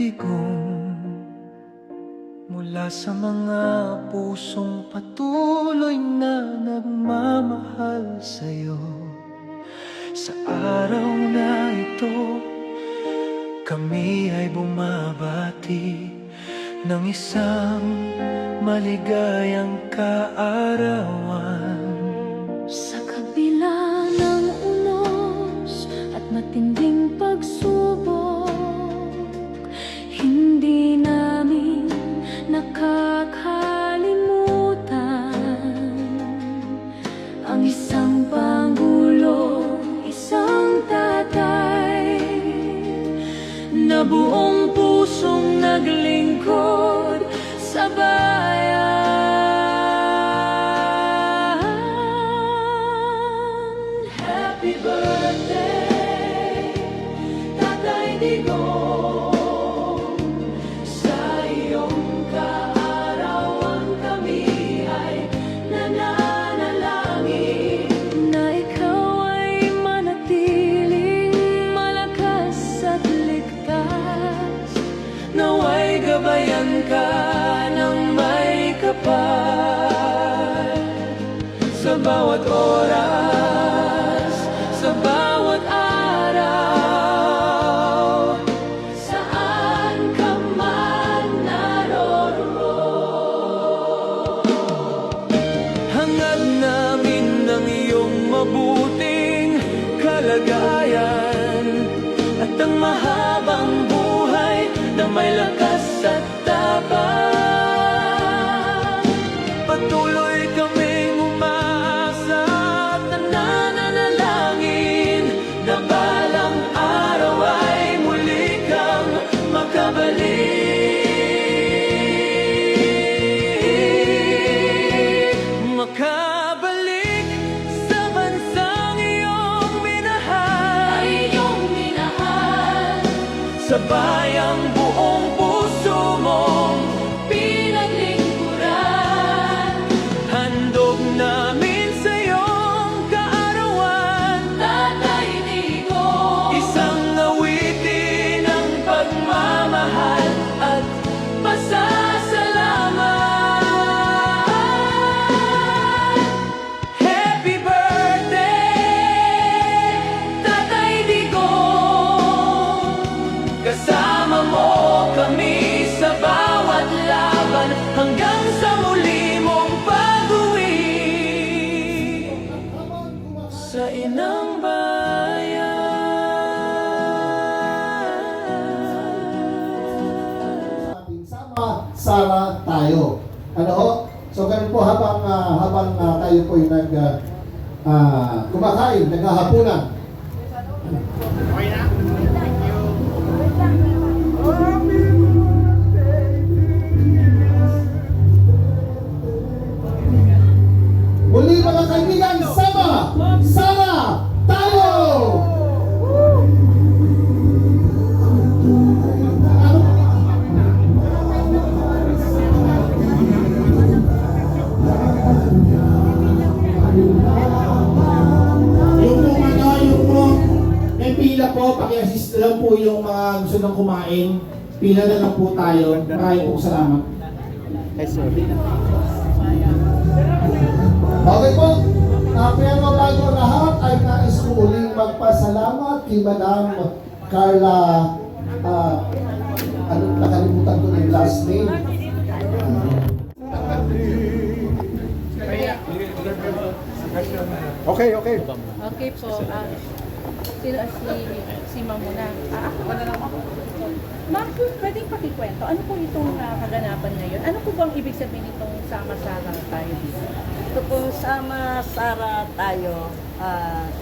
digong mula sa mga pusong patuloy na nagmamahal sa'yo. Sa araw na ito, kami ay bumabati ng isang maligayang kaarawan. Sa kabila ng unos at matinding pagsubok, hindi namin nakakalimutan ang isang Pangulo, isang tatay na buong pusong naglingkod sa bayan. Happy birthday, Tatay Digong. Sa iyong kaarawan kami ay nananalangin na ikaw ay manatiling malakas at ligtas. Naway gabayan ka ng may kapal sa bawat oras, sa bawat araw, Saan ka man naroroon. hangad namin ng iyong mabuting kalagayan at ang mahabang buhay na may lakas at tapang. Patuloy kaming umaasa at nananalangin na balang araw ay muli kang makabalik. Makabalik sa bansang iyong minahal, Iyong minahal, sa bayang buong puso mong pinaglingkuran. handog namin sa iyong kaarawan. Tatay Digong, Isang awitin ng pagmamahal at pasasalamat. Happy birthday, Tatay Digong. kasama mo kami sa bawat laban hanggang sa muli mong pag-uwi sa inang bayan. Ating sama-sara tayo. Ano ho? So ganun po habang tayo po yung kumakain, naghahapunan. Muli mga kaibigan, sama-sara tayo! May pila po, paki-assist lang po yung mga gusto nang kumain. Pila na lang po tayo. Maraming po salamat. Okay po. Pero bago lahat ay nais ko uling magpasalamat kay Madam Carla, nakalimutan ko yung last name. Okay. Okay po. Si Ma'am muna. Ako na lang ako. Ma'am, pwedeng pakikwento. Ano po itong kaganapan ngayon? Ano po bang ibig sabihin itong sama-sama tayo dito? Ito po, sama-sara tayo,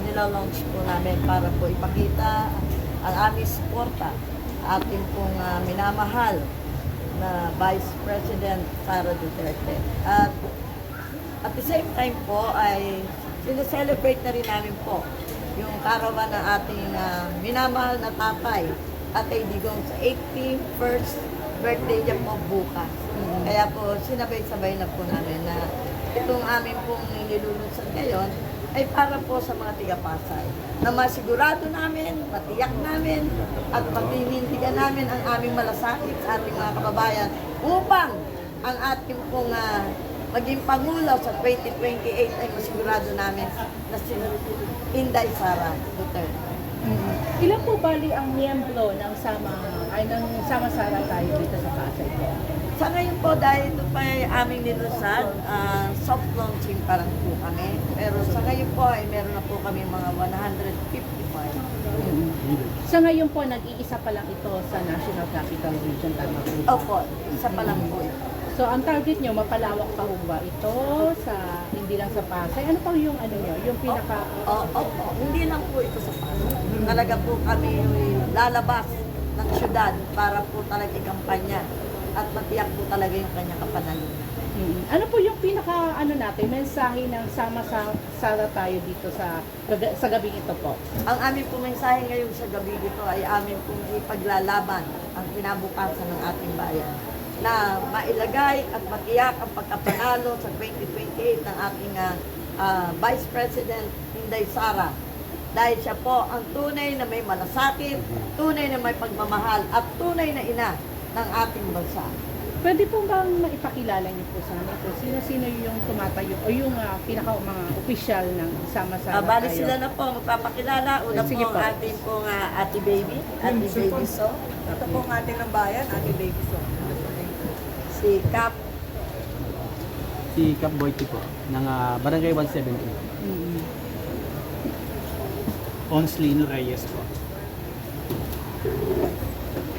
nilalaunch po namin para po ipakita ang aming suporta ating pong minamahal na Vice President Sara Duterte. At the same time po ay sineselebrate na rin namin po yung karawan ng ating minamahal na tatay, Tatay Digong, sa 81st birthday niya po bukas. Kaya po sinabay-sabay na po namin na itong aming pong nilulunsad ngayon ay para po sa mga tiga-Pasay na masigurado namin, matiyak namin at patinindigan namin ang aming malasakit sa ating mga kababayan upang ang ating pong maging Pangulo sa 2028 ay masigurado namin na si Inday Sara Duterte. Ilan po bali ang miyembro ng Sama-Sara Tayo dito sa Pasay po? Sa ngayon po, dahil ito pa ay aming nilusan, soft launching pa lang po kami. Pero sa ngayon po ay meron na po kami mga 155. Sa ngayon po, nag-iisa pa lang ito sa National Capital Region, tama po? Opo, isa pa lang po ito. So, ang target nyo, mapalawak pa ho ba ito sa, hindi lang sa Pasay? Ano pa yung ano nyo, yung pinaka... Opo, hindi lang po ito sa Pasay. Talaga po kami lalabas ng syudad para po talaga ikampanya at matiyak po talaga yung kanyang kapanalunan. Ano po yung pinaka, mensahe ng Sama-Sara Tayo dito sa gabing ito po? Ang aming pong mensahe ngayon sa gabi dito ay aming pong ipaglalaban ang kinabukasan ng ating bayan na mailagay at matiyak ang pagkapanalo sa 2028 ng ating Vice President Inday Sara. Dahil siya po ang tunay na may malasakit, tunay na may pagmamahal at tunay na ina ng ating bansa. Pwede po bang maipakilala niyo po sa amin kung sino-sino yung tumatayo o yung mga opisyal ng Sama-Sara Tayo? Bali sila na po magpapakilala. Una Sige po po. ang ating pong Ate Baby, Ate Baby So. Ito po ang ating ng bayan, Ate Baby So. Si Cap. Si Cap Boyti po, ng Barangay 170. Onslino Reyes po.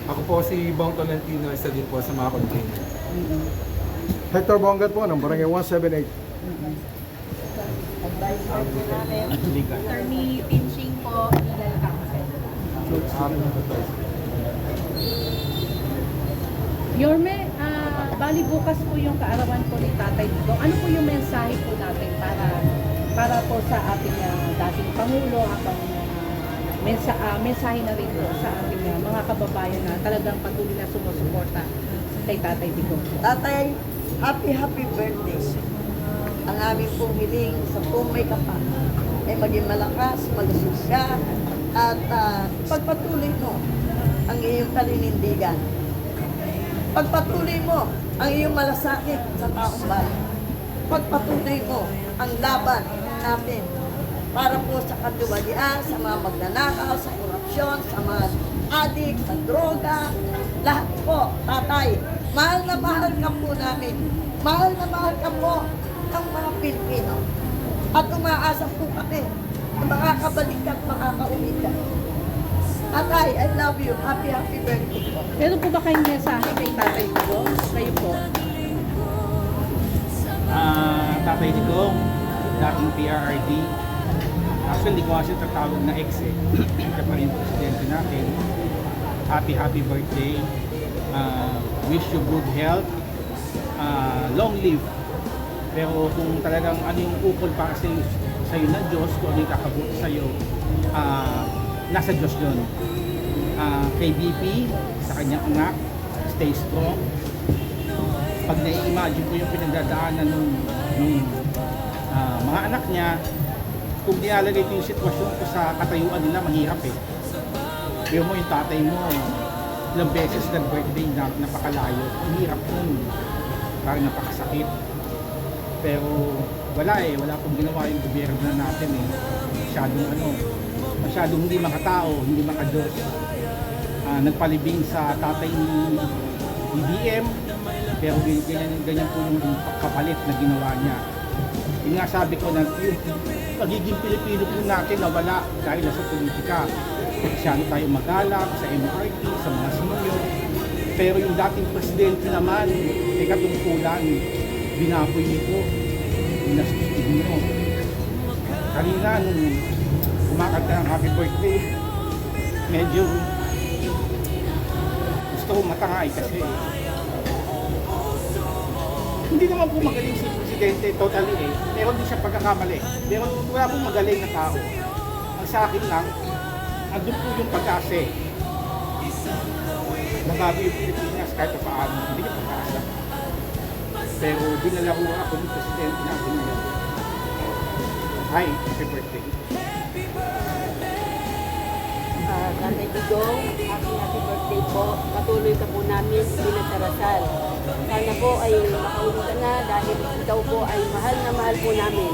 Ako po si Bong Tolentino, isa din po sa mga container. Hector Bongat po ng Barangay 178. Advisor po namin. Attorney Pinching po, legal counsel. Yorme, bali bukas po yung kaarawan po ni Tatay Digong. Ano po yung mensahe po natin para po sa ating dating Pangulo habang mensahe na rin po sa ating mga kababayan na talagang patuloy na sumusuporta kay Tatay Digong. Tatay, happy birthday. Ang aming pong hiling sa kung may kapal ay maging malakas, malusog ka, at pagpatuloy mo ang iyong kalinindigan. Pagpatuloy mo ang iyong malasakit sa taong bayan. Pagpatuloy mo ang laban natin para po sa katiwalian, sa mga magnanakaw, sa korupsyon, sa mga adik, sa droga, lahat po, tatay. Mahal na mahal ka po namin. Mahal na mahal ka po ng mga Pilipino. At umaasa po kami na makakabalik ka at makakauwi ka. Tatay, I love you. Happy birthday po. Meron po ba kayong mensahe kay Tatay Digong? Kayo po. Tatay Digong, dating PRRD. Actually, hindi ko kasi tatawag na ex eh. Siya pa rin presidente natin. Happy birthday. Wish you good health. Long live. Pero kung talagang ano yung ukol para sa'yo ng Diyos, kung ano yung kakabuti sa'yo, nasa Diyos yun. Kay BP, sa kanyang anak, stay strong. Pag nai-imagine ko yung pinagdadaanan ng mga anak niya, kung nilalagay ko yung sitwasyon ko sa katayuan nila, mahirap eh. Pero mo yung tatay mo, ilang beses nag-birthday na napakalayo, mahirap yun. Parang napakasakit. Pero wala pong ginawa yung gobyerno natin eh. Masyadong hindi makatao, hindi makadiyos. Nagpalibing sa tatay ni BBM, pero ganyan po yung kapalit na ginawa niya. Yung nga sabi ko na yung pagiging Pilipino po natin nawala dahil sa politika. Masyado tayo magalak sa MRT, sa mga senior. Pero yung dating presidente naman, may katungkulan, binaboy nito, binastos nyo. Kanina, nung kumakanta ng happy birthday, medyo gusto ko matangay kasi hindi naman po magaling si presidente totally eh. Meron din siya pagkakamali. Wala pong magaling na tao. Ang sa akin lang, andun po yung pag-asa. Nagabi yung Pilipinas kahit pa paano, hindi yung pag-asa. Pero dinalaro ako ng presidente natin ngayon. Hi, happy birthday. Tatay Digong, happy birthday po. Patuloy ka po namin pinagdarasal. Sana po ay makauwi ka na dahil ikaw po ay mahal na mahal po namin.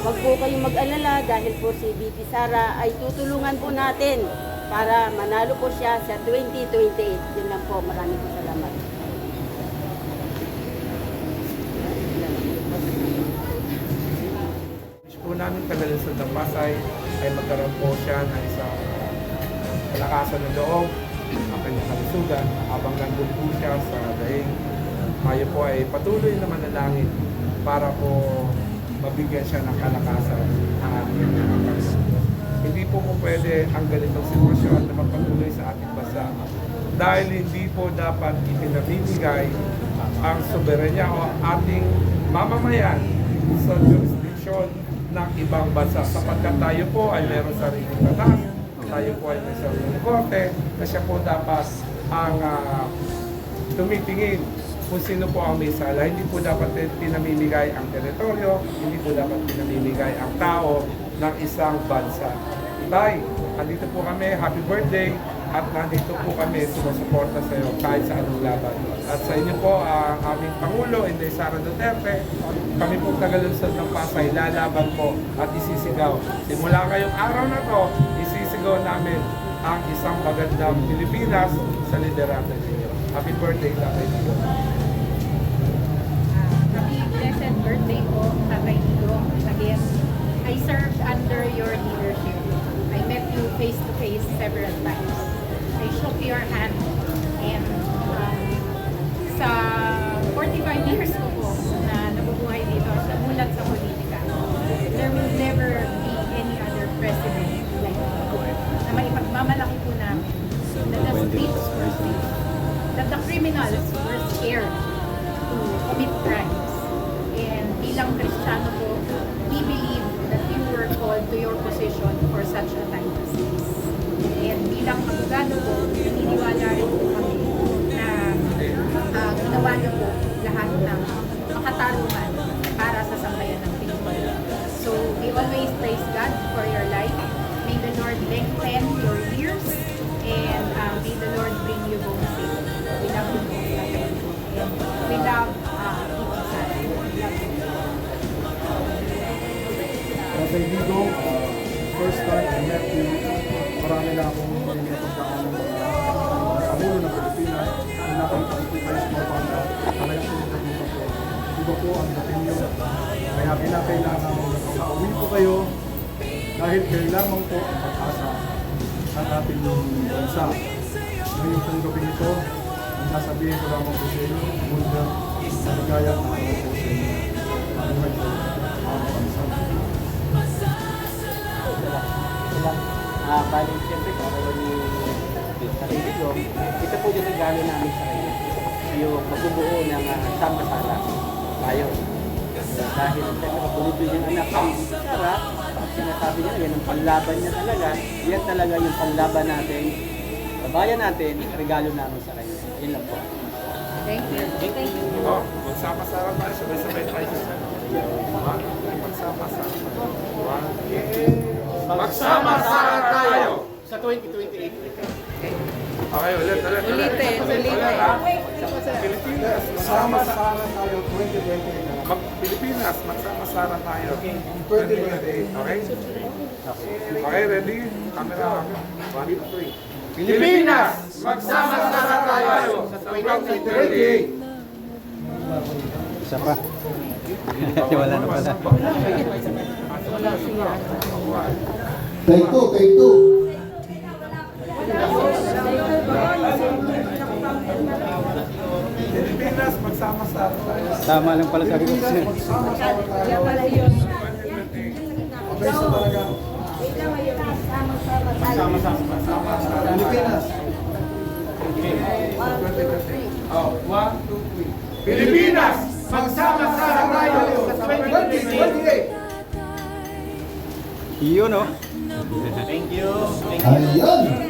Huwag po kayong mag-alala dahil po si BP Sara ay tutulungan po natin para manalo po siya sa 2028. Yun lang po. Maraming po salamat. Wish po namin tagalusod ng Pasay ay magkaroon po siya ng isang kalakasan ng loob, ang kanyang kalusugan, habang nandun po siya sa daing. Tayo po ay patuloy na manalangin para po mabigyan siya ng kalakasan ang ating Panginoon. Hindi po pwede ang ganitong sitwasyon na magpatuloy sa ating bansa dahil hindi po dapat ipinamimigay ang soberanya o ating mamamayan sa jurisdiction ng ibang bansa sapagkat tayo po ay meron sariling batas, tayo po ay may sariling korte na siya po dapat ang tumitingin kung sino po ang may sala. Hindi po dapat pinamimigay ang teritoryo, hindi po dapat pinamimigay ang tao ng isang bansa. Tay, andito po kami, happy birthday, at nandito po kami sumusuporta sa iyo kahit sa anong laban. At sa inyo po ang aming Pangulo, Inday Sara Duterte, kami po tagalunsod ng Pasay, lalaban po at isisigaw. Simula ngayong araw na to, isisigaw namin ang isang magandang Pilipinas sa liderato ninyo. Happy birthday, Tatay Digong. Happy blessed birthday po, Tatay Digong. Again, I served under your leadership. I met you face to face several times. I shook your hand and sa 45 years ko po na nabubuhay dito, sa mulat sa politika, there will never be any other president like you na maipagmamalaki po namin that the streets were safe, that the criminals were scared to commit crimes. And bilang Kristiyano po, we believe that you were called to your position for such a time as this. And bilang abogado po, naniniwala rin po kami na ginawa niyo po lahat ng makatarungan para sa sambayan ng Pilipinas. So we always praise God for your life. May the Lord lengthen your years and may the Lord bring you home safe. We love you po, Tatay. And we love BP Sara. We love you. Tatay Digong, first time I met you, marami na akong hindi pagkaan ng Pangulo ng Pilipinas. Kung nakita ko kayo sa mga pangkat, talagang pinagkagutan ko. Iba po ang dating nyo. Kaya kinakailangan makauwi po kayo dahil kailangan po ang pag-asa ng ating bansa. Ngayon pong gabi ito, ang nasabihin ko lamang po sa inyo, muna, maligaya na ako po sa inyo. Maligaya po ang bansa. Bali, siyempre, kung ni Tatay Digong, ito po yung regalo namin sa kanya. Yung magbubuo ng sama-sala tayo. Dahil siyempre, kapulito yung anak ni Sara, sinasabi niya, yan ang panlaban niya talaga. Yan talaga yung panlaban natin, babayan natin, regalo namin sa kanya. Yun lang po. Thank you. Thank you. Oh, magsama-sama tayo, sabay-sabay tayo. Magsama-sama. Magsama-sama tayo! Sa 2028. Okay, ulit. Ulitin. Pilipinas, Sama-sama tayo 2020. Pilipinas, magsama-sama tayo. 2028, okay? Okay, ready? Camera. 1, 2, 3. Pilipinas, magsama-sama tayo sa 2028. Isa pa. Wala na pala. Take two. Pilipinas, magsama-sama tayo. Tama lang pala sabi ko. Magsama-sama tayo. Mabesa talaga. Pilipinas. Oh, 1, 2, 3. Pilipinas, magsama-sama tayo sa 2028. Yun, no? Ayan!